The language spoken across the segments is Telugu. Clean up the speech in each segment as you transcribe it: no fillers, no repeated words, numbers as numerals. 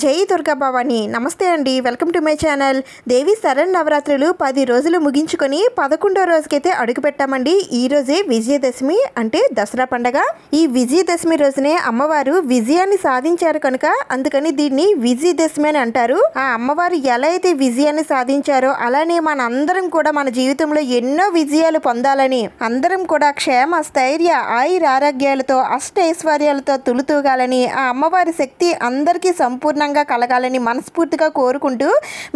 జై దుర్గా భవాని నమస్తే అండి. Welcome to my channel. Devi శరన్నవరాత్రులు 10 రోజులు ముగించుకొని 11వ రోజుకైతే అడుగు పెట్టామండి. ఈ రోజే విజయదశమి అంటే దసరా పండగ. ఈ విజయదశమి రోజునే అమ్మవారు విజయాన్ని సాధించారు కనుక అందుకని దీన్ని విజయదశమి అని అంటారు. ఆ అమ్మవారు ఎలా అయితే విజయాన్ని సాధించారో అలానే మన అందరం కూడా మన జీవితంలో ఎన్నో విజయాలు పొందాలని, అందరం కూడా క్షేమ స్థైర్య ఆయుర ఆరోగ్యాలతో అష్టైశ్వర్యాలతో తులుతూగాలని, ఆ అమ్మవారి శక్తి అందరికీ సంపూర్ణ కలగాలని మనస్ఫూర్తిగా కోరుకుంటూ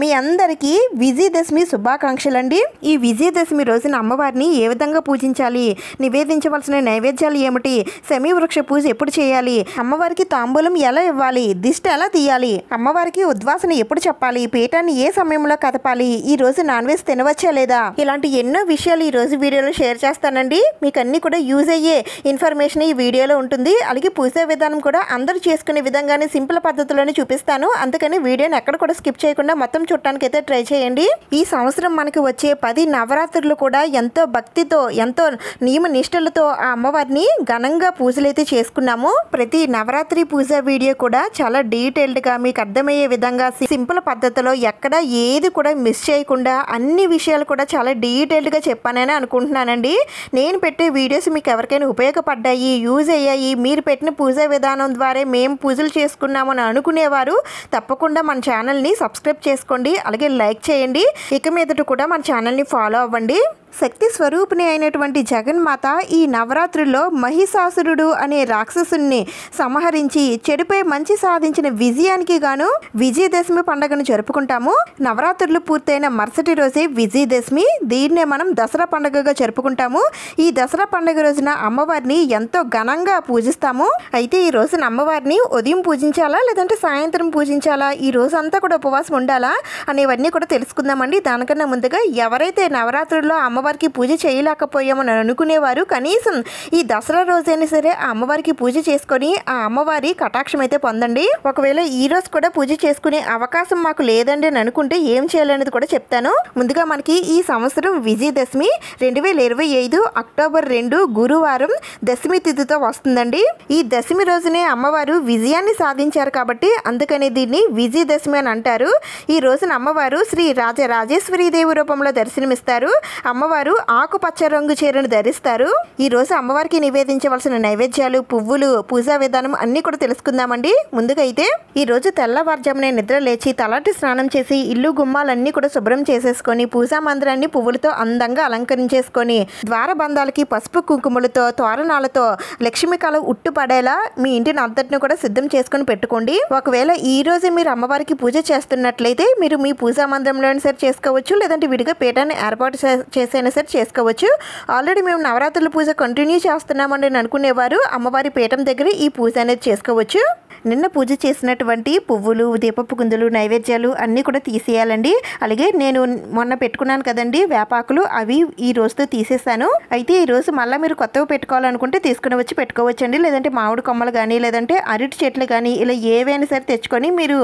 మీ అందరికీ విజయదశమి శుభాకాంక్షలు అండి. ఈ విజయదశమి రోజున అమ్మవారిని ఏ విధంగా పూజించాలి, నివేదించవలసిన నైవేద్యాలు ఏమిటి, శమీ వృక్ష పూజ ఎప్పుడు చేయాలి, అమ్మవారికి తాంబూలం ఎలా ఇవ్వాలి, దిష్టి ఎలా తీయాలి, అమ్మవారికి ఉద్వాసన ఎప్పుడు చెప్పాలి, పీఠాన్ని ఏ సమయంలో కదపాలి, ఈ రోజు నాన్ వెజ్ తినవచ్చా లేదా, ఇలాంటి ఎన్నో విషయాలు ఈ రోజు వీడియోలో షేర్ చేస్తానండి. మీకు అన్ని కూడా యూజ్ అయ్యే ఇన్ఫర్మేషన్ ఈ వీడియోలో ఉంటుంది. అలాగే పూజా విధానం కూడా అందరూ చేసుకునే విధంగానే సింపుల్ పద్ధతిలోనే చూపిస్తాను. అందుకని వీడియోని ఎక్కడ కూడా స్కిప్ చేయకుండా మొత్తం చూడటానికి అయితే ట్రై చేయండి. ఈ సంవత్సరం మనకి వచ్చే 10 నవరాత్రులు కూడా ఎంతో భక్తితో ఎంతో నియమ నిష్టలతో ఆ అమ్మవారిని ఘనంగా పూజలు అయితే చేసుకున్నాము. ప్రతి నవరాత్రి పూజ వీడియో కూడా చాలా డీటెయిల్డ్గా మీకు అర్థమయ్యే విధంగా సింపుల్ పద్ధతిలో ఎక్కడ ఏది కూడా మిస్ చేయకుండా అన్ని విషయాలు కూడా చాలా డీటెయిల్డ్గా చెప్పానని అనుకుంటున్నానండి. నేను పెట్టే వీడియోస్ మీకు ఎవరికైనా ఉపయోగపడ్డాయి, యూజ్ అయ్యాయి, మీరు పెట్టిన పూజా విధానం ద్వారా మేము పూజలు చేసుకున్నామని అనుకునేవారు తప్పకుండా మన ఛానల్ని సబ్స్క్రైబ్ చేసుకోండి. అలాగే లైక్ చేయండి. ఇక మీదట కూడా మన ఛానల్ని ఫాలో అవ్వండి. శక్తి స్వరూపిణి అయినటువంటి జగన్మాత ఈ నవరాత్రుల్లో మహిషాసురుడు అనే రాక్షసుని సంహరించి చెడుపై మంచి సాధించిన విజయానికి గాను విజయదశమి పండుగను జరుపుకుంటాము. నవరాత్రులు పూర్తయిన మరుసటి రోజే విజయదశమి. దీన్నే మనం దసరా పండుగగా జరుపుకుంటాము. ఈ దసరా పండుగ రోజున అమ్మవారిని ఎంతో ఘనంగా పూజిస్తాము. అయితే ఈ రోజున అమ్మవారిని ఉదయం పూజించాలా లేదంటే సాయంత్రం పూజించాలా, ఈ రోజు అంతా కూడా ఉపవాసం ఉండాలా అనేవన్నీ కూడా తెలుసుకుందామండి. దానికన్నా ముందుగా ఎవరైతే నవరాత్రుల్లో అమ్మవారికి పూజ చేయలేకపోయామని అనుకునేవారు కనీసం ఈ దసరా రోజైనా సరే ఆ అమ్మవారికి పూజ చేసుకొని ఆ అమ్మవారి కటాక్షం అయితే పొందండి. ఒకవేళ ఈ రోజు కూడా పూజ చేసుకునే అవకాశం మాకు లేదండి అని అనుకుంటే ఏం చేయాలనేది కూడా చెప్తాను. ముందుగా మనకి ఈ సంవత్సరం విజయదశమి 2025 అక్టోబర్ 2 గురువారం దశమి తిథితో వస్తుందండి. ఈ దశమి రోజునే అమ్మవారు విజయాన్ని సాధించారు కాబట్టి అందుకని దీన్ని విజయదశమి అని అంటారు. ఈ రోజున అమ్మవారు శ్రీ రాజరాజేశ్వరి దేవి రూపంలో దర్శనమిస్తారు. అమ్మవారు ఆకుపచ్చ రంగు చీరను ధరిస్తారు. ఈ రోజు అమ్మవారికి నివేదించవలసిన నైవేద్యాలు, పువ్వులు, పూజా విధానం అన్ని కూడా తెలుసుకుందామండి. ముందుగా అయితే ఈ రోజు తెల్లవారుజామునే నిద్ర లేచి తలాటి స్నానం చేసి ఇల్లు గుమ్మాలన్నీ కూడా శుభ్రం చేసేసుకొని పూజా మందిరాన్ని పువ్వులతో అందంగా అలంకరించేసుకొని ద్వారబంధాలకి పసుపు కుంకుమలతో తోరణాలతో లక్ష్మీ కళ ఉట్టుపడేలా మీ ఇంటిని అంతటిని కూడా సిద్ధం చేసుకొని పెట్టుకోండి. ఒకవేళ ఈ రోజు మీరు అమ్మవారికి పూజ చేస్తున్నట్లయితే మీరు మీ పూజా మందిరంలోనే సరే చేసుకోవచ్చు, లేదంటే విడిగా పీఠాన్ని ఏర్పాటు చేసైనా సరే చేసుకోవచ్చు. ఆల్రెడీ మేము నవరాత్రుల పూజ కంటిన్యూ చేస్తున్నామని అనుకునేవారు అమ్మవారి పీఠం దగ్గర ఈ పూజ అనేది చేసుకోవచ్చు. నిన్న పూజ చేసినటువంటి పువ్వులు, దీపపు కుందులు, నైవేద్యాలు అన్నీ కూడా తీసేయాలండి. అలాగే నేను మొన్న పెట్టుకున్నాను కదండి వేపాకులు, అవి ఈ రోజుతో తీసేసాను. అయితే ఈ రోజు మళ్ళీ మీరు కొత్తవి పెట్టుకోవాలనుకుంటే తీసుకుని వచ్చి పెట్టుకోవచ్చు అండి. లేదంటే మామిడి కొమ్మలు కానీ లేదంటే అరటి చెట్లు కానీ ఇలా ఏవైనా సరే తెచ్చుకొని మీరు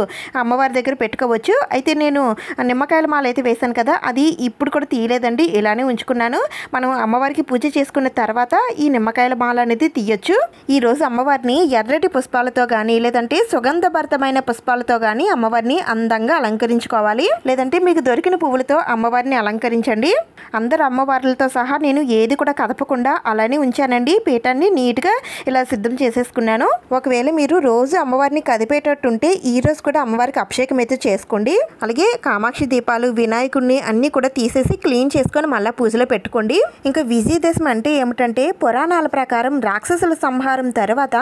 అమ్మవారి దగ్గర పెట్టుకోవచ్చు. అయితే నేను నిమ్మకాయల మాల అయితే వేశాను కదా, అది ఇప్పుడు కూడా తీయలేదండి, ఇలానే ఉంచుకున్నాను. మనం అమ్మవారికి పూజ చేసుకున్న తర్వాత ఈ నిమ్మకాయల మాల అనేది తీయొచ్చు. ఈ రోజు అమ్మవారిని ఎర్రటి పుష్పాలతో కానీ లేదంటే సుగంధభరితమైన పుష్పాలతో కానీ అమ్మవారిని అందంగా అలంకరించుకోవాలి. లేదంటే మీకు దొరికిన పువ్వులతో అమ్మవారిని అలంకరించండి. అందరు అమ్మవార్లతో సహా నేను ఏది కూడా కదపకుండా అలానే ఉంచానండి. పీఠాన్ని నీట్గా ఇలా సిద్ధం చేసేసుకున్నాను. ఒకవేళ మీరు రోజు అమ్మవారిని కదిపేటట్టుంటే ఈ రోజు కూడా అమ్మవారికి అభిషేకం అయితే చేసుకోండి. అలాగే కామాక్షి దీపాలు, వినాయకుడిని అన్నీ కూడా తీసేసి క్లీన్ చేసుకొని మళ్ళీ పూజలో పెట్టుకోండి. ఇంకా విజయదశమి అంటే ఏమిటంటే పురాణాల ప్రకారం రాక్షసుల సంహారం తర్వాత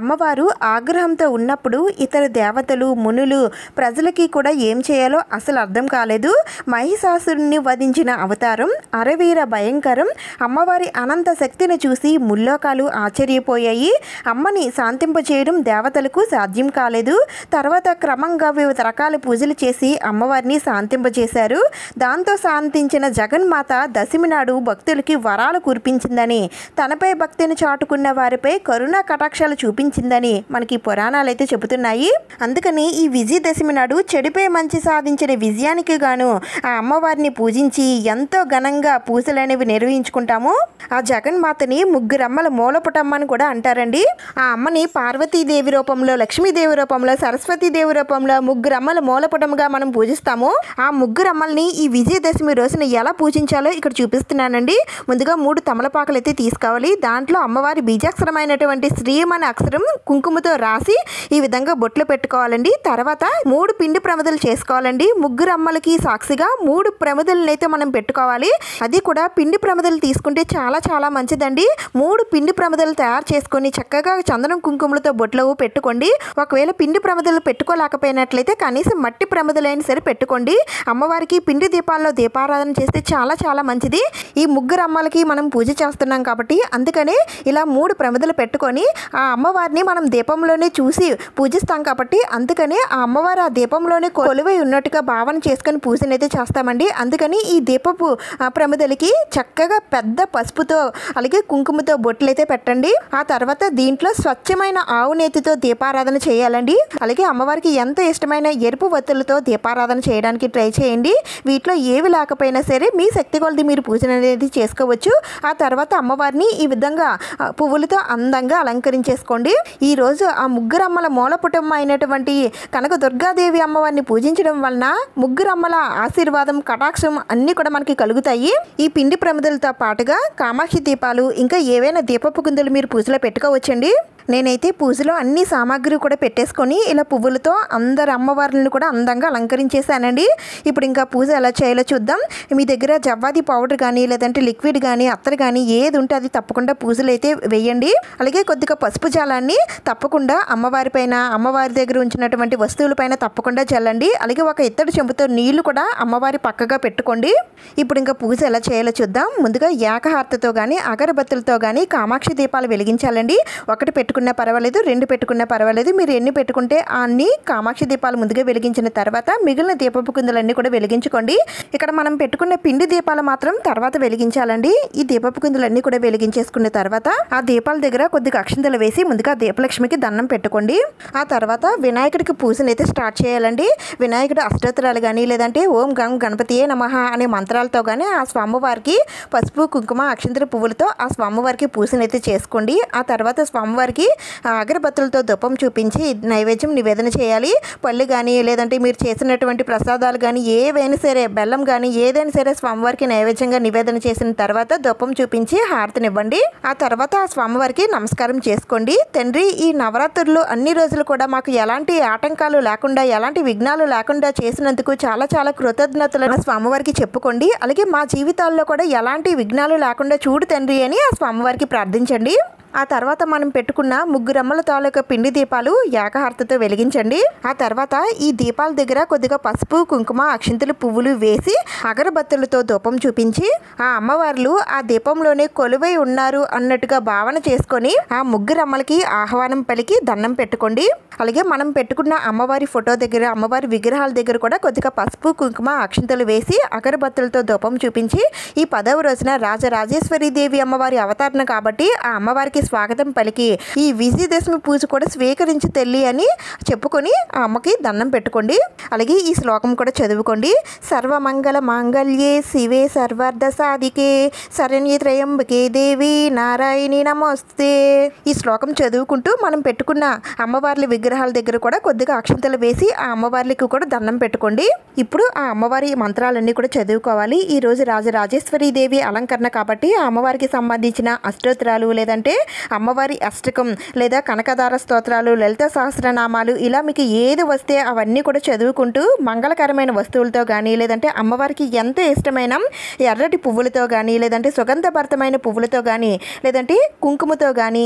అమ్మవారు ఆగ్రహంతో ఉన్నప్పుడు ఇతర దేవతలు, మునులు, ప్రజలకి కూడా ఏం చేయాలో అసలు అర్థం కాలేదు. మహిషాసురుని వధించిన అవతారం అరవీర భయంకరం. అమ్మవారి అనంత శక్తిని చూసి ముల్లోకాలు ఆశ్చర్యపోయాయి. అమ్మని శాంతింపచేయడం దేవతలకు సాధ్యం కాలేదు. తర్వాత క్రమంగా వివిధ రకాల పూజలు చేసి అమ్మవారిని శాంతింపజేశారు. దాంతో శాంతించిన జగన్మాత దశమి నాడు భక్తులకి వరాలు కురిపించిందని, తనపై భక్తిని చాటుకున్న వారిపై కరుణా కటాక్షాలు చూపించిందని మనకి పురాణాలు అయితే చెబుతున్నాయి. అందుకని ఈ విజయదశమి నాడు చెడుపై మంచి సాధించిన విజయానికి గాను ఆ అమ్మవారిని పూజించి ఎంతో ఘనంగా పూజలు అనేవి నిర్వహించుకుంటాము. ఆ జగన్మాతని ముగ్గురమ్మల మూలపుటమ్మని కూడా అంటారండి. ఆ అమ్మని పార్వతీదేవి రూపంలో, లక్ష్మీదేవి రూపంలో, సరస్వతీదేవి రూపంలో ముగ్గురమ్మల మూలపుటముగా మనం పూజిస్తాము. ఆ ముగ్గురమ్మల్ని ఈ విజయదశమి రోజున ఎలా పూజించాలో ఇక్కడ చూపిస్తున్నానండి. ముందుగా 3 తమలపాకులు అయితే తీసుకోవాలి. దాంట్లో అమ్మవారి బీజాక్షరమైనటువంటి శ్రీం అనే అక్షరం కుంకుమతో రాసి ఈ విధంగా బొట్లు పెట్టుకోవాలండి. తర్వాత 3 పిండి ప్రమిదలు చేసుకోవాలండి. ముగ్గురమ్మలకి సాక్షిగా 3 ప్రమిదలను అయితే మనం పెట్టుకోవాలి. అది కూడా పిండి ప్రమిదలు తీసుకుంటే చాలా చాలా మంచిదండి. 3 పిండి ప్రమిదలు తయారు చేసుకొని చక్కగా చందనం కుంకుమలతో బొట్లు పెట్టుకోండి. ఒకవేళ పిండి ప్రమిదలు పెట్టుకోలేకపోయినట్లయితే కనీసం మట్టి ప్రమిదలైనా సరే పెట్టుకోండి. అమ్మవారికి పిండి దీపాల్లో దీపారాధన చేస్తే చాలా చాలా మంచిది. ఈ ముగ్గురమ్మలకి మనం పూజ చేస్తున్నాం కాబట్టి అందుకనే ఇలా 3 ప్రమిదలు పెట్టుకొని ఆ అమ్మవారిని మనం దీపంలోనే చూసి పూజిస్తాం కాబట్టి అందుకనే ఆ అమ్మవారు ఆ దీపంలోనే కొలువై ఉన్నట్టుగా భావన చేసుకొని పూజనైతే చేస్తామండి. అందుకని ఈ దీపపు ప్రమిదలకి చక్కగా పెద్ద పసుపుతో అలాగే కుంకుమతో బొట్లు అయితే పెట్టండి. ఆ తర్వాత దీంట్లో స్వచ్ఛమైన ఆవు నేతితో దీపారాధన చేయాలండి. అలాగే అమ్మవారికి ఎంతో ఇష్టమైన ఎరుపు వత్తులతో దీపారాధన చేయడానికి ట్రై చేయండి. వీటిలో ఏవి లేకపోయినా సరే మీ శక్తి కొలది మీరు పూజ అనేది చేసుకోవచ్చు. ఆ తర్వాత అమ్మవారిని ఈ విధంగా పువ్వులతో అందంగా అలంకరించేసుకోండి. ఈరోజు ఆ ముగ్గురమ్మల మూలపుటమ్మ అయినటువంటి కనక దుర్గాదేవి అమ్మవారిని పూజించడం వలన ముగ్గురమ్మల ఆశీర్వాదం, కటాక్షం అన్నీ కూడా మనకి కలుగుతాయి. ఈ పిండి ప్రమిదలతో పాటుగా కామాక్షి దీపాలు ఇంకా ఏవైనా దీపపు కుందులు మీరు పూజలో పెట్టుకోవచ్చండి. నేనైతే పూజలో అన్ని సామాగ్రి కూడా పెట్టేసుకొని ఇలా పువ్వులతో అందరు అమ్మవార్లను కూడా అందంగా అలంకరించేసానండి. ఇప్పుడు ఇంకా పూజ ఎలా చేయాలో చూద్దాం. మీ దగ్గర జవ్వాది పౌడర్ కానీ లేదంటే లిక్విడ్ కానీ అత్తరు కానీ ఏది ఉంటే అది తప్పకుండా పూజలు అయితే వేయండి. అలాగే కొద్దిగా పసుపు జాలాన్ని తప్పకుండా అమ్మవారి పైన, అమ్మవారి దగ్గర ఉంచినటువంటి వస్తువులపైన తప్పకుండా చల్లండి. అలాగే ఒక ఇత్తడి చెంబుతో నీళ్లు కూడా అమ్మవారి పక్కగా పెట్టుకోండి. ఇప్పుడు ఇంకా పూజ ఎలా చేయాలో చూద్దాం. ముందుగా ఏకహారతతో కానీ అగరబత్తులతో కానీ కామాక్షి దీపాలు వెలిగించాలండి. ఒకటి పెట్టుకున్నా పర్వాలేదు, 2 పెట్టుకున్నా పర్వాలేదు. మీరు ఎన్ని పెట్టుకుంటే అన్ని కామాక్షి దీపాలు ముందుగా వెలిగించిన తర్వాత మిగిలిన దీపపు కుందులన్నీ కూడా వెలిగించుకోండి. ఇక్కడ మనం పెట్టుకున్న పిండి దీపాలు మాత్రం తర్వాత వెలిగించాలండి. ఈ దీపపు కుందులన్నీ కూడా వెలిగించేసుకున్న తర్వాత ఆ దీపాల దగ్గర కొద్దిగా అక్షింతలు వేసి ముందుగా దీపలక్ష్మికి దండం పెట్టుకోండి. ఆ తర్వాత వినాయకుడికి పూజనైతే స్టార్ట్ చేయాలండి. వినాయకుడు అష్టోత్తరాలు కానీ లేదంటే ఓం గం గణపతియే నమః అనే మంత్రాలతో కానీ ఆ స్వామివారికి పసుపు కుంకుమ అక్షింతల పువ్వులతో ఆ స్వామివారికి పూజనైతే చేసుకోండి. ఆ తర్వాత స్వామివారికి అగరబత్తులతో ధూపం చూపించి నైవేద్యం నివేదన చేయాలి. పళ్ళు కానీ లేదంటే మీరు చేసినటువంటి ప్రసాదాలు కానీ ఏవైనా సరే, బెల్లం కానీ ఏదైనా సరే స్వామివారికి నైవేద్యంగా నివేదన చేసిన తర్వాత ధూపం చూపించి హారతినివ్వండి. ఆ తర్వాత ఆ స్వామివారికి నమస్కారం చేసుకోండి. తండ్రి, ఈ నవరాత్రులు అన్ని రోజులు కూడా మాకు ఎలాంటి ఆటంకాలు లేకుండా, ఎలాంటి విఘ్నాలు లేకుండా చేసినందుకు చాలా చాలా కృతజ్ఞతలను స్వామివారికి చెప్పుకోండి. అలాగే మా జీవితాల్లో కూడా ఎలాంటి విఘ్నాలు లేకుండా చూడు తండ్రి అని ఆ స్వామివారికి ప్రార్థించండి. ఆ తర్వాత మనం పెట్టుకున్న ముగ్గురమ్మల తాలూకా పిండి దీపాలు ఏకహారతతో వెలిగించండి. ఆ తర్వాత ఈ దీపాల దగ్గర కొద్దిగా పసుపు కుంకుమ అక్షింతలు పువ్వులు వేసి అగరబత్తులతో ధూపం చూపించి ఆ అమ్మవార్లు ఆ దీపంలోనే కొలువై ఉన్నారు అన్నట్టుగా భావన చేసుకొని ఆ ముగ్గురమ్మలకి ఆహ్వానం పలికి దండం పెట్టుకోండి. అలాగే మనం పెట్టుకున్న అమ్మవారి ఫోటో దగ్గర, అమ్మవారి విగ్రహాల దగ్గర కూడా కొద్దిగా పసుపు కుంకుమ అక్షింతలు వేసి అగరబత్తులతో ధూపం చూపించి ఈ 10వ రోజున రాజరాజేశ్వరి దేవి అమ్మవారి అవతరణ కాబట్టి ఆ అమ్మవారికి స్వాగతం పలికి ఈ విజయదశమి పూజ కూడా స్వీకరించి తెల్లి అని చెప్పుకొని ఆ అమ్మకి దండం పెట్టుకోండి. అలాగే ఈ శ్లోకం కూడా చదువుకోండి. సర్వమంగళ మాంగళ్యే శివే సర్వార్థ సాధికే శరణ్యే త్రయంబకే దేవి నారాయణి నమస్తే. ఈ శ్లోకం చదువుకుంటూ మనం పెట్టుకున్న అమ్మవార్ల విగ్రహాల దగ్గర కూడా కొద్దిగా అక్షంతలు వేసి ఆ అమ్మవార్లకు కూడా దండం పెట్టుకోండి. ఇప్పుడు ఆ అమ్మవారి మంత్రాలన్నీ కూడా చదువుకోవాలి. ఈ రోజు రాజరాజేశ్వరి దేవి అలంకరణ కాబట్టి ఆ అమ్మవారికి సంబంధించిన అష్టోత్తరాలు లేదంటే అమ్మవారి అష్టకం లేదా కనకదార స్తోత్రాలు, లలిత సహస్రనామాలు ఇలా మీకు ఏది వస్తే అవన్నీ కూడా చదువుకుంటూ మంగళకరమైన వస్తువులతో కానీ లేదంటే అమ్మవారికి ఎంతో ఇష్టమైన ఎర్రటి పువ్వులతో కానీ లేదంటే సుగంధభరితమైన పువ్వులతో కానీ లేదంటే కుంకుమతో కానీ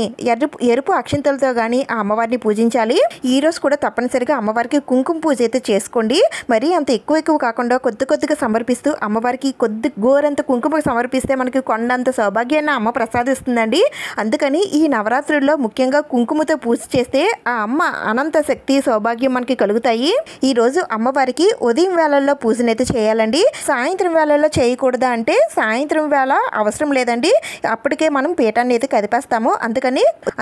ఎరుపు అక్షింతలతో కానీ ఆ అమ్మవారిని పూజించాలి. ఈ రోజు కూడా తప్పనిసరిగా అమ్మవారికి కుంకుమ పూజ అయితే చేసుకోండి. మరి అంత ఎక్కువ కాకుండా కొద్దిగా సమర్పిస్తూ అమ్మవారికి గోరంత కుంకుమ సమర్పిస్తే మనకి కొండంత సౌభాగ్యాన్ని అమ్మ ప్రసాదిస్తుందండి. అందుకని అందుకని ఈ నవరాత్రుల్లో ముఖ్యంగా కుంకుమతో పూజ చేస్తే ఆ అమ్మ అనంత శక్తి సౌభాగ్యం మనకి కలుగుతాయి. ఈ రోజు అమ్మవారికి ఉదయం వేళల్లో పూజనైతే చేయాలండి. సాయంత్రం వేళల్లో చేయకూడదా అంటే సాయంత్రం వేళ అవసరం లేదండి, అప్పటికే మనం పీఠాన్ని అయితే కదిపేస్తాము.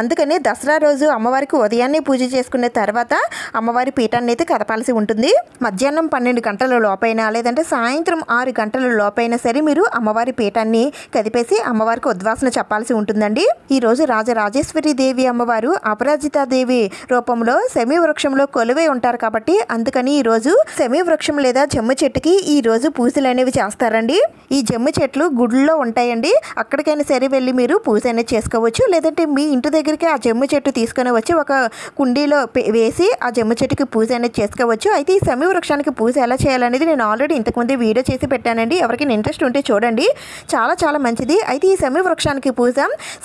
అందుకని దసరా రోజు అమ్మవారికి ఉదయాన్నే పూజ చేసుకున్న తర్వాత అమ్మవారి పీఠాన్ని అయితే కదపాల్సి ఉంటుంది. మధ్యాహ్నం 12 గంటల లోపైనా లేదంటే సాయంత్రం 6 గంటల లోపైనా సరే మీరు అమ్మవారి పీఠాన్ని కదిపేసి అమ్మవారికి ఉద్వాసన చెప్పాల్సి ఉంటుందండి. ఈ రోజు రాజరాజేశ్వరి దేవి అమ్మవారు అపరాజితా దేవి రూపంలో శమీ వృక్షంలో కొలువై ఉంటారు కాబట్టి అందుకని ఈ రోజు శమీ వృక్షం లేదా జమ్ము చెట్టుకి ఈ రోజు పూజలు అనేవి చేస్తారండి. ఈ జమ్ము చెట్లు గుడిలో ఉంటాయండి, అక్కడికైనా సరే వెళ్ళి మీరు పూజ అనేది చేసుకోవచ్చు. లేదంటే మీ ఇంటి దగ్గరికి ఆ జమ్ము చెట్టు తీసుకొని వచ్చి ఒక కుండీలో వేసి ఆ జమ్ము చెట్టుకి పూజ అనేది చేసుకోవచ్చు. అయితే ఈ శమీ వృక్షానికి పూజ ఎలా చేయాలనేది నేను ఆల్రెడీ ఇంతకుముందే వీడియో చేసి పెట్టానండి, ఎవరికైనా ఇంట్రెస్ట్ ఉంటే చూడండి, చాలా చాలా మంచిది. అయితే ఈ శమీ వృక్షానికి పూజ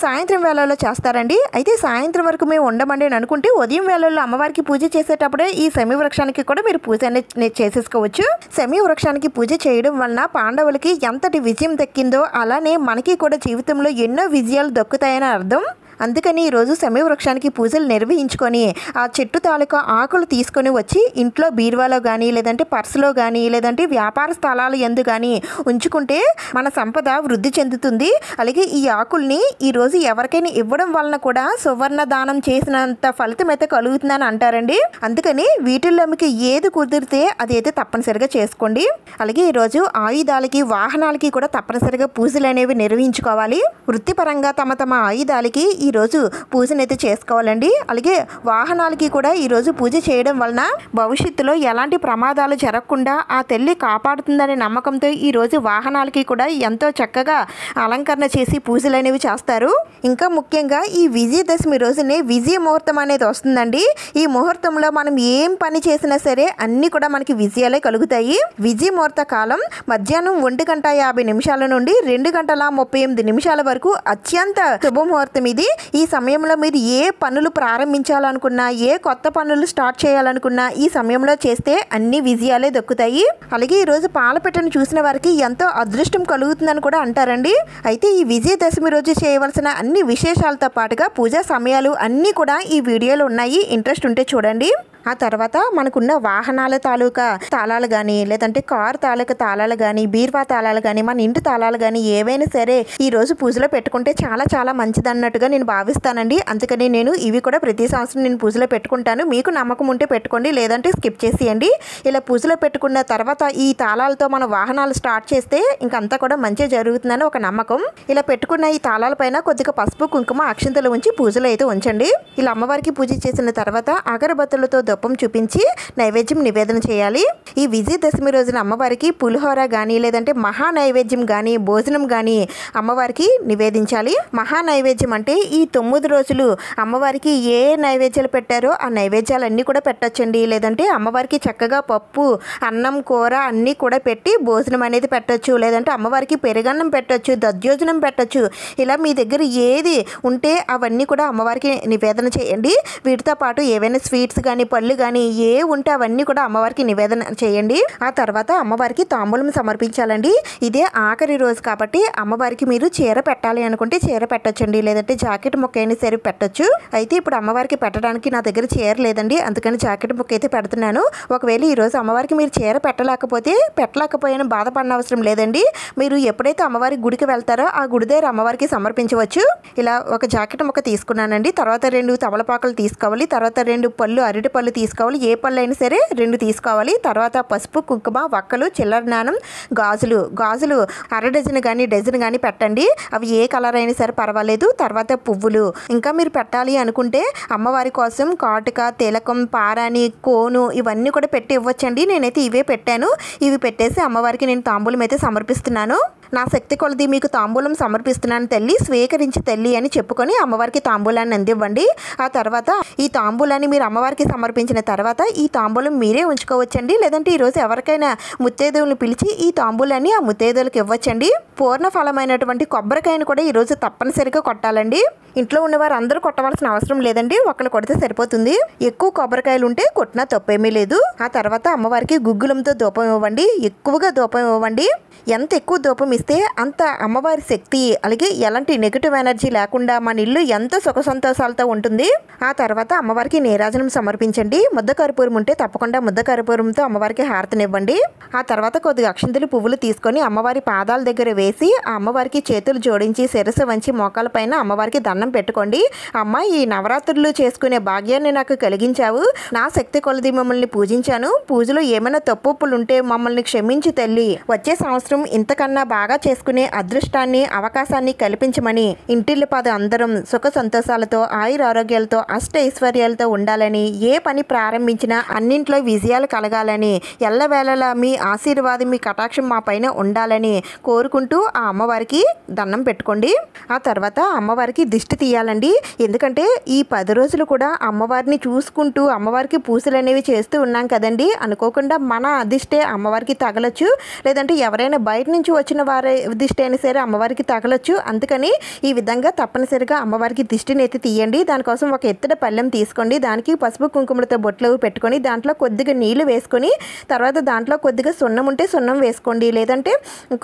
సాయంత్రం వేళల్లో చేస్తారండి. అయితే సాయంత్రం వరకు మేము ఉండమండి అని అనుకుంటే ఉదయం వేళల్లో అమ్మవారికి పూజ చేసేటప్పుడే ఈ శమీ వృక్షానికి కూడా మీరు పూజ అనేది చేసేసుకోవచ్చు. శమీ వృక్షానికి పూజ చేయడం వలన పాండవులకి ఎంతటి విజయం దక్కిందో అలానే మనకి కూడా జీవితంలో ఎన్నో విజయాలు దక్కుతాయని అర్థం. అందుకని ఈరోజు శమీ వృక్షానికి పూజలు నిర్వహించుకొని ఆ చెట్టు తాలూకా ఆకులు తీసుకొని వచ్చి ఇంట్లో బీరువాలో కానీ లేదంటే పర్సులో కానీ లేదంటే వ్యాపార స్థలాలు యందు కానీ ఉంచుకుంటే మన సంపద వృద్ధి చెందుతుంది. అలాగే ఈ ఆకుల్ని ఈరోజు ఎవరికైనా ఇవ్వడం వలన కూడా సువర్ణ దానం చేసినంత ఫలితం అయితే కలుగుతుందని అంటారండి. అందుకని వీటిల్లో మీకు ఏది కుదిరితే అదైతే తప్పనిసరిగా చేసుకోండి. అలాగే ఈరోజు ఆయుధాలకి వాహనాలకి కూడా తప్పనిసరిగా పూజలు అనేవి నిర్వహించుకోవాలి. వృత్తిపరంగా తమ ఆయుధాలకి ఈరోజు పూజనైతే చేసుకోవాలండి. అలాగే వాహనాలకి కూడా ఈరోజు పూజ చేయడం వలన భవిష్యత్తులో ఎలాంటి ప్రమాదాలు జరగకుండా ఆ తల్లి కాపాడుతుందనే నమ్మకంతో ఈరోజు వాహనాలకి కూడా ఎంతో చక్కగా అలంకరణ చేసి పూజలు అనేవి చేస్తారు. ఇంకా ముఖ్యంగా ఈ విజయదశమి రోజునే విజయ ముహూర్తం అనేది వస్తుందండి. ఈ ముహూర్తంలో మనం ఏం పని చేసినా సరే అన్నీ కూడా మనకి విజయాలే కలుగుతాయి. విజయ ముహూర్త కాలం మధ్యాహ్నం 1:50 నుండి 2:38 వరకు అత్యంత శుభముహూర్తం ఇది. ఈ సమయంలో మీరు ఏ పనులు ప్రారంభించాలనుకున్నా ఏ కొత్త పనులు స్టార్ట్ చేయాలనుకున్నా ఈ సమయంలో చేస్తే అన్ని విజయాలే దక్కుతాయి. అలాగే ఈరోజు పాలపెట్టను చూసిన వారికి ఎంతో అదృష్టం కలుగుతుందని కూడా అంటారండి. అయితే ఈ విజయదశమి రోజు చేయవలసిన అన్ని విశేషాలతో పాటుగా పూజా సమయాలు అన్నీ కూడా ఈ వీడియోలో ఉన్నాయి, ఇంట్రెస్ట్ ఉంటే చూడండి. ఆ తర్వాత మనకున్న వాహనాల తాలూకా తాళాలు కానీ లేదంటే కారు తాలూకా తాళాలు కానీ బీర్వా తాళాలు కానీ మన ఇంటి తాళాలు కానీ ఏవైనా సరే ఈరోజు పూజలో పెట్టుకుంటే చాలా చాలా మంచిది అన్నట్టుగా నేను భావిస్తానండి. అందుకని నేను ఇవి కూడా ప్రతి సంవత్సరం నేను పూజలో పెట్టుకుంటాను. మీకు నమ్మకం ఉంటే పెట్టుకోండి, లేదంటే స్కిప్ చేసేయండి. ఇలా పూజలో పెట్టుకున్న తర్వాత ఈ తాళాలతో మన వాహనాలు స్టార్ట్ చేస్తే ఇంకంతా కూడా మంచిగా జరుగుతుందని ఒక నమ్మకం. ఇలా పెట్టుకున్న ఈ తాళాల పైన కొద్దిగా పసుపు కుంకుమ అక్షింతలు ఉంచి పూజలో అయితే ఉంచండి. ఇలా అమ్మవారికి పూజ చేసిన తర్వాత అగరబత్తులతో దూపం చూపించి నైవేద్యం నివేదన చేయాలి. ఈ విజయదశమి రోజున అమ్మవారికి పులిహోర కానీ లేదంటే మహా నైవేద్యం కానీ భోజనం కానీ అమ్మవారికి నివేదించాలి. మహా నైవేద్యం అంటే ఈ 9 రోజులు అమ్మవారికి ఏ నైవేద్యాలు పెట్టారో ఆ నైవేద్యాలన్నీ కూడా పెట్టొచ్చండి. లేదంటే అమ్మవారికి చక్కగా పప్పు అన్నం కూర అన్నీ కూడా పెట్టి భోజనం అనేది పెట్టొచ్చు. లేదంటే అమ్మవారికి పెరుగన్నం పెట్టొచ్చు, దధ్యోజనం పెట్టొచ్చు. ఇలా మీ దగ్గర ఏది ఉంటే అవన్నీ కూడా అమ్మవారికి నివేదన చేయండి. వీటితో పాటు ఏవైనా స్వీట్స్ కానీ పళ్ళు కానీ ఏ ఉంటే అవన్నీ కూడా అమ్మవారికి నివేదన చేయండి. ఆ తర్వాత అమ్మవారికి తాంబూలం సమర్పించాలండి. ఇదే ఆఖరి రోజు కాబట్టి అమ్మవారికి మీరు చీర పెట్టాలి అనుకుంటే చీర పెట్టొచ్చండి, లేదంటే జాకెట్ ముక్క అయినా సరే పెట్టొచ్చు. అయితే ఇప్పుడు అమ్మవారికి పెట్టడానికి నా దగ్గర చీర లేదండి, అందుకని జాకెట్ ముక్క అయితే పెడుతున్నాను. ఒకవేళ ఈరోజు అమ్మవారికి మీరు చీర పెట్టలేకపోయినా బాధపడిన అవసరం లేదండి. మీరు ఎప్పుడైతే అమ్మవారి గుడికి వెళ్తారో ఆ గుడి దగ్గర అమ్మవారికి సమర్పించవచ్చు. ఇలా ఒక జాకెట్ ముక్క తీసుకున్నానండి. తర్వాత 2 తమలపాకులు తీసుకోవాలి. తర్వాత 2 పళ్ళు అరటి పళ్ళు తీసుకోవాలి. ఏ పళ్ళు అయినా సరే 2 తీసుకోవాలి. తర్వాత పసుపు కుంకుమ వక్కలు చిల్లర నాణం గాజులు అర డజన్ కానీ డజన్ కానీ పెట్టండి. అవి ఏ కలర్ అయినా సరే పర్వాలేదు. తర్వాత పువ్వులు ఇంకా మీరు పెట్టాలి అనుకుంటే అమ్మవారి కోసం కాటుక తిలకం పారాని కోను ఇవన్నీ కూడా పెట్టి ఇవ్వచ్చండి. నేనైతే ఇవే పెట్టాను. ఇవి పెట్టేసి అమ్మవారికి నేను తాంబూలం అయితే సమర్పిస్తున్నాను. నా శక్తి కొలది మీకు తాంబూలం సమర్పిస్తున్నాను తల్లి, స్వీకరించి తల్లి అని చెప్పుకొని అమ్మవారికి తాంబూలాన్ని అందివ్వండి. ఆ తర్వాత ఈ తాంబూలాన్ని మీరు అమ్మవారికి సమర్పించిన తర్వాత ఈ తాంబూలం మీరే ఉంచుకోవచ్చండి. లేదంటే ఈరోజు ఎవరికైనా ముత్తైదువులను పిలిచి ఈ తాంబూలాన్ని ఆ ముత్తైదువులకు ఇవ్వచ్చండి. పూర్ణ ఫలమైనటువంటి కొబ్బరికాయను కూడా ఈరోజు తప్పనిసరిగా కొట్టాలండి. ఇంట్లో ఉన్నవారు అందరూ కొట్టవలసిన అవసరం లేదండి, ఒకళ్ళు కొడితే సరిపోతుంది. ఎక్కువ కొబ్బరికాయలు ఉంటే కొట్టినా తప్పేమీ లేదు. ఆ తర్వాత అమ్మవారికి గుగ్గులంతో ధూపం ఇవ్వండి. ఎక్కువగా ధూపం ఇవ్వండి. ఎంత ఎక్కువ ధూపం చేస్తే అంత అమ్మవారి శక్తి అలాగే ఎలాంటి నెగిటివ్ ఎనర్జీ లేకుండా మన ఇల్లు ఎంతో సుఖ సంతోషాలతో ఉంటుంది. ఆ తర్వాత అమ్మవారికి నీరాజనం సమర్పించండి. ముద్ద కర్పూరం ఉంటే తప్పకుండా ముద్ద కర్పూరంతో అమ్మవారికి హారతినివ్వండి. ఆ తర్వాత కొద్దిగా అక్షింతలు పువ్వులు తీసుకొని అమ్మవారి పాదాల దగ్గర వేసి ఆ అమ్మవారికి చేతులు జోడించి శిరస్సు వంచి మోకాల పైన అమ్మవారికి దండం పెట్టుకోండి. అమ్మ, ఈ నవరాత్రులు చేసుకునే భాగ్యాన్ని నాకు కలిగించావు. నా శక్తి కొలది మమ్మల్ని పూజించాను. పూజలో ఏమైనా తప్పులు ఉంటే మమ్మల్ని క్షమించి తల్లి. వచ్చే సంవత్సరం ఇంతకన్నా బాగా చేసుకునే అదృష్టాన్ని అవకాశాన్ని కల్పించమని ఇంటిల్లిపాద అందరం సుఖ సంతోషాలతో ఆయురారోగ్యాలతో అష్ట ఐశ్వర్యాలతో ఉండాలని, ఏ పని ప్రారంభించినా అన్నింట్లో విజయాలు కలగాలని, ఎల్లవేళలా మీ ఆశీర్వాదం మీ కటాక్షం మా పైన ఉండాలని కోరుకుంటూ ఆ అమ్మవారికి దండం పెట్టుకోండి. ఆ తర్వాత అమ్మవారికి దిష్టి తీయాలండి. ఎందుకంటే ఈ 10 రోజులు కూడా అమ్మవారిని చూసుకుంటూ అమ్మవారికి పూజలు అనేవి చేస్తూ ఉన్నాం కదండి. అనుకోకుండా మన దిష్టే అమ్మవారికి తగలచ్చు, లేదంటే ఎవరైనా బయట నుంచి వచ్చిన వారి దిష్టి అయినా సరే అమ్మవారికి తగలచ్చు. అందుకని ఈ విధంగా తప్పనిసరిగా అమ్మవారికి దిష్టిని అయితే తీయండి. దానికోసం ఒక ఎత్తడి పళ్ళెం తీసుకోండి. దానికి పసుపు కుంకుమలతో బొట్లు పెట్టుకొని దాంట్లో కొద్దిగా నీళ్లు వేసుకొని తర్వాత దాంట్లో కొద్దిగా సున్నం ఉంటే సున్నం వేసుకోండి, లేదంటే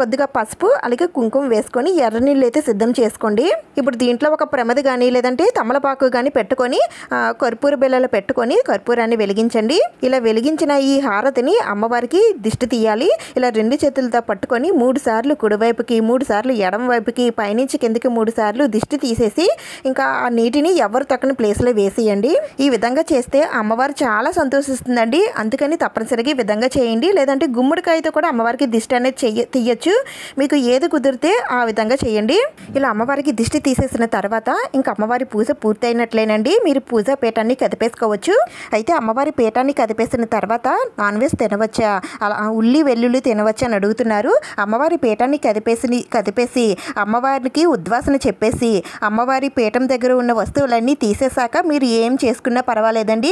కొద్దిగా పసుపు అలాగే కుంకుమ వేసుకొని ఎర్ర నీళ్ళు అయితే సిద్ధం చేసుకోండి. ఇప్పుడు దీంట్లో ఒక ప్రమద కానీ లేదంటే తమలపాకు కానీ పెట్టుకొని కర్పూర బిళ్ళలు పెట్టుకొని కర్పూరాన్ని వెలిగించండి. ఇలా వెలిగించిన ఈ హారతిని అమ్మవారికి దిష్టి తీయాలి. ఇలా 2 చేతులతో పట్టుకొని 3 సార్లు కుడివైపుకి 3 సార్లు ఎడమ వైపుకి పైనుంచి కిందకి 3 సార్లు దిష్టి తీసేసి ఇంకా ఆ నీటిని ఎవరు తక్కని ప్లేస్లో వేసేయండి. ఈ విధంగా చేస్తే అమ్మవారు చాలా సంతోషిస్తుందండి. అందుకని తప్పనిసరిగా ఈ విధంగా చేయండి. లేదంటే గుమ్మడికాయతో కూడా అమ్మవారికి దిష్టి అనేది తీయచ్చు. మీకు ఏది కుదిరితే ఆ విధంగా చేయండి. ఇలా అమ్మవారికి దిష్టి తీసేసిన తర్వాత ఇంకా అమ్మవారి పూజ పూర్తయినట్లేనండి. మీరు పూజా పీఠాన్ని కదిపేసుకోవచ్చు. అయితే అమ్మవారి పీఠాన్ని కదిపేసిన తర్వాత నాన్ వెజ్ తినవచ్చా, అలా ఉల్లి వెల్లుల్లి తినవచ్చా అని అడుగుతున్నారు. అమ్మవారి పీఠాన్ని కదిపేసి అమ్మవారికి ఉద్వాసన చెప్పేసి అమ్మవారి పీఠం దగ్గర ఉన్న వస్తువులన్నీ తీసేశాక మీరు ఏం చేసుకున్నా పర్వాలేదండి,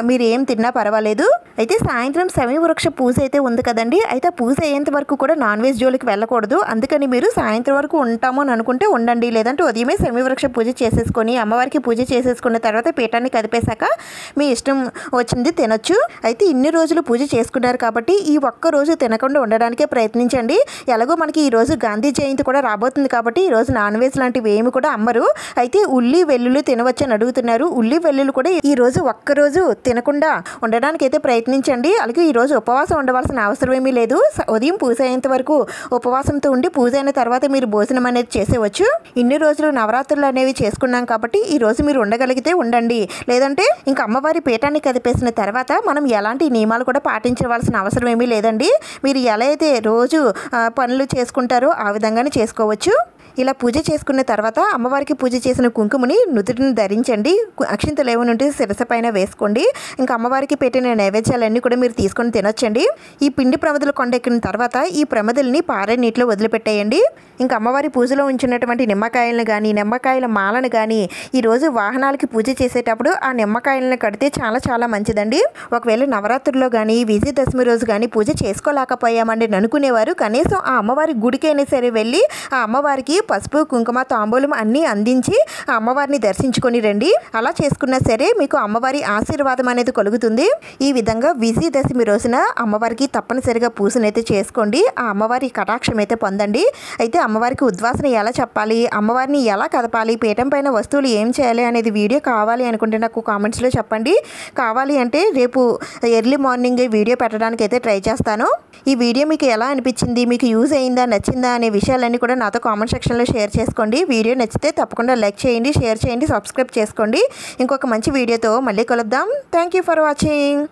మీరు ఏం తిన్నా పర్వాలేదు. అయితే సాయంత్రం శమీవృక్ష పూజ అయితే ఉంది కదండి. అయితే పూజ అయ్యేంత వరకు కూడా నాన్ వెజ్ జోలికి వెళ్ళకూడదు. అందుకని మీరు సాయంత్రం వరకు ఉంటాము అని అనుకుంటే ఉండండి, లేదంటే ఉదయమే శమీవృక్ష పూజ చేసేసుకొని అమ్మవారికి పూజ చేసేసుకున్న తర్వాత పీఠాన్ని కదిపేశాక మీ ఇష్టం వచ్చింది తినొచ్చు. అయితే ఇన్ని రోజులు పూజ చేసుకున్నారు కాబట్టి ఈ ఒక్క రోజు తినకుండా ఉండడానికే ప్రయత్నించండి. ఎలాగో మనకి ఈరోజు గాంధీ జయంతి కూడా రాబోతుంది కాబట్టి ఈరోజు నాన్ వెజ్ లాంటివి ఏమి కూడా అమ్మరు. అయితే ఉల్లి వెల్లుల్లి తినవచ్చు అని అడుగుతున్నారు. ఉల్లి వెల్లుల్లి కూడా ఈ రోజు ఒక్కరోజు తినకుండా ఉండడానికి అయితే ప్రయత్నించండి. అలాగే ఈరోజు ఉపవాసం ఉండవలసిన అవసరం ఏమీ లేదు. ఉదయం పూజ అయ్యేంత వరకు ఉపవాసంతో ఉండి పూజ అయిన తర్వాత మీరు భోజనం అనేది చేసేవచ్చు. ఇన్ని రోజులు నవరాత్రులు అనేవి చేసుకున్నాం కాబట్టి ఈ రోజు మీరు ఉండగలిగితే ఉండండి, లేదంటే ఇంకా అమ్మవారి పీఠాన్ని కదిపేసిన తర్వాత మనం ఎలాంటి నియమాలు కూడా పాటించవలసిన అవసరం ఏమీ లేదండి. మీరు ఎలా అయితే రోజు పనులు చేసుకుంటారో ఆ విధంగానే చేసుకోవచ్చు. ఇలా పూజ చేసుకున్న తర్వాత అమ్మవారికి పూజ చేసిన కుంకుమని నుదుటిని ధరించండి. అక్షింతలు ఏమైనా ఉంటే శిరస పైన వేసుకోండి. ఇంకా అమ్మవారికి పెట్టిన నైవేద్యాలన్నీ కూడా మీరు తీసుకొని తినొచ్చండి. ఈ పిండి ప్రమదలు కొండెక్కిన తర్వాత ఈ ప్రమదల్ని పారే నీటిలో వదిలిపెట్టేయండి. ఇంకా అమ్మవారి పూజలో ఉంచినటువంటి నిమ్మకాయలను కానీ నిమ్మకాయల మాలను కానీ ఈరోజు వాహనాలకి పూజ చేసేటప్పుడు ఆ నిమ్మకాయలను కడితే చాలా చాలా మంచిదండి. ఒకవేళ నవరాత్రుల్లో కానీ విజయదశమి రోజు కానీ పూజ చేసుకోలేకపోయామండి అనుకునేవారు కనీసం ఆ అమ్మవారి గుడికైనా సరే వెళ్ళి ఆ అమ్మవారికి పసుపు కుంకుమ తాంబూలం అన్నీ అందించి ఆ అమ్మవారిని దర్శించుకొని రండి. అలా చేసుకున్నా సరే మీకు అమ్మవారి ఆశీర్వాదం అనేది కలుగుతుంది. ఈ విధంగా విజయదశమి రోజున అమ్మవారికి తప్పనిసరిగా పూజనైతే చేసుకోండి. ఆ అమ్మవారి కటాక్షం అయితే పొందండి. అయితే అమ్మవారికి ఉద్వాసన ఎలా చెప్పాలి, అమ్మవారిని ఎలా కదపాలి, పీఠం పైన వస్తువులు ఏం చేయాలి అనేది వీడియో కావాలి అనుకుంటే నాకు కామెంట్స్లో చెప్పండి. కావాలి అంటే రేపు ఎర్లీ మార్నింగ్ వీడియో పెట్టడానికి అయితే ట్రై చేస్తాను. ఈ వీడియో మీకు ఎలా అనిపించింది, మీకు యూజ్ అయిందా నచ్చిందా అనే విషయాలన్నీ కూడా నాతో కామెంట్ సెక్షన్లో షేర్ చేసుకోండి. వీడియో నచ్చితే తప్పకుండా లైక్ చేయండి, షేర్ చేయండి, సబ్స్క్రైబ్ చేసుకోండి. ఇంకొక మంచి వీడియోతో మళ్ళీ కలుద్దాం. Thank you for watching.